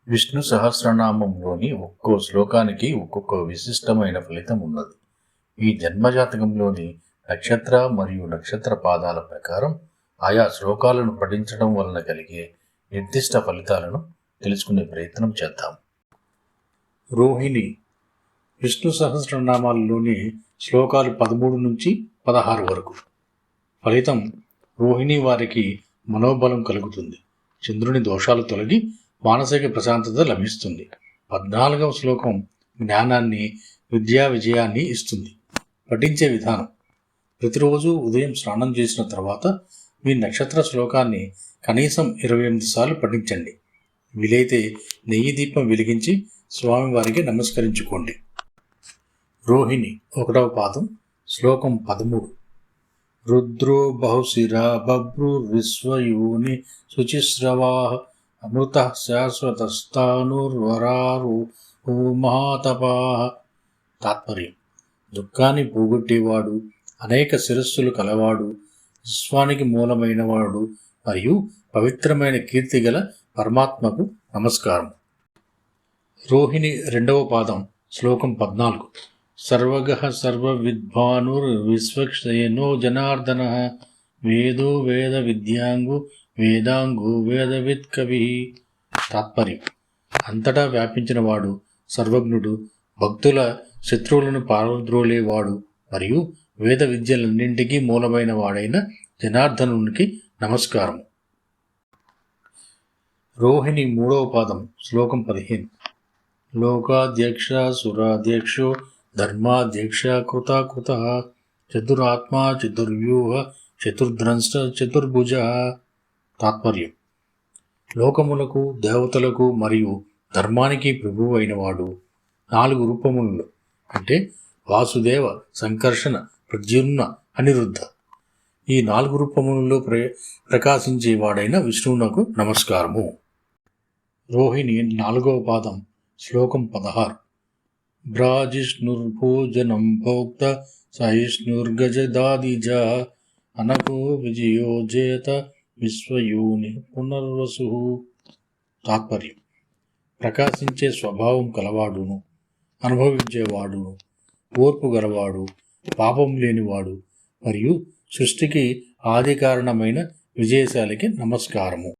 విష్ణు సహస్రనామంలోని ఒక్కో శ్లోకానికి ఒక్కొక్క విశిష్టమైన ఫలితం ఉన్నది. ఈ జన్మజాతకంలోని నక్షత్ర మరియు నక్షత్ర పాదాల ప్రకారం ఆయా శ్లోకాలను పఠించడం వలన కలిగే నిర్దిష్ట ఫలితాలను తెలుసుకునే ప్రయత్నం చేద్దాం. రోహిణి విష్ణు సహస్రనామాలలోని శ్లోకాలు 13 నుంచి 16 వరకు. ఫలితం: రోహిణి వారికి మనోబలం కలుగుతుంది, చంద్రుని దోషాలు తొలగి మానసిక ప్రశాంతత లభిస్తుంది. 14వ శ్లోకం జ్ఞానాన్ని, విద్యా విజయాన్ని ఇస్తుంది. పఠించే విధానం: ప్రతిరోజు ఉదయం స్నానం చేసిన తర్వాత మీ నక్షత్ర శ్లోకాన్ని కనీసం 28 సార్లు పఠించండి. వీలైతే నెయ్యి దీపం వెలిగించి స్వామివారికి నమస్కరించుకోండి. రోహిణి 1వ పాదం శ్లోకం 13. రుద్రో బహుశిరా బభ్రుర్విశ్వయూని శుచిస్రవా అమృత శాశ్వతస్థానుర్వరారు మహాతపా. తాత్పర్యం: దుఃఖాన్ని పోగొట్టేవాడు, అనేక శిరస్సులు కలవాడు, విశ్వానికి మూలమైనవాడు మరియు పవిత్రమైన కీర్తి గల పరమాత్మకు నమస్కారం. రోహిణి 2వ పాదం శ్లోకం 14. సర్వగః సర్వవిద్వానుర్విశ్వక్సేనో జనార్దన వేదో వేద విద్యాంగు వేదాంగో వేదవిత్ కవి. తాత్పర్యం: అంతటా వ్యాపించినవాడు, సర్వజ్ఞుడు, భక్తుల శత్రువులను పారద్రోలేవాడు మరియు వేద విద్యలన్నింటికీ మూలమైన వాడైన జనార్దనునికి నమస్కారం. రోహిణి 3వ పాదం శ్లోకం 15. లోకాధ్యక్ష సురాధ్యక్షో ధర్మాధ్యక్ష కృతాకృత చతురాత్మా చతుర్వ్యూహ చతుర్ధ్రంష్ట చతుర్భుజ. తాత్పర్యం: లోకములకు, దేవతలకు మరియు ధర్మానికి ప్రభువు అయినవాడు, 4 రూపములలో అంటే వాసుదేవ, సంకర్షణ, ప్రద్యుమ్న, అనిరుద్ధ ఈ 4 రూపములలో ప్రకాశించేవాడైన విష్ణువునకు నమస్కారము. రోహిణి 4వ పాదం శ్లోకం 16. భ్రాజిష్ణుర్భోజనం భోక్త సహిష్ణుర్గజదాదిజ అనకో విజయోజేత విశ్వయూని పునర్వసు. తాత్పర్యం: ప్రకాశించే స్వభావం కలవాడును, అనుభవించేవాడును, ఓర్పు గలవాడు, పాపం లేనివాడు మరియు సృష్టికి ఆది కారణమైన విజయశాలికి నమస్కారము.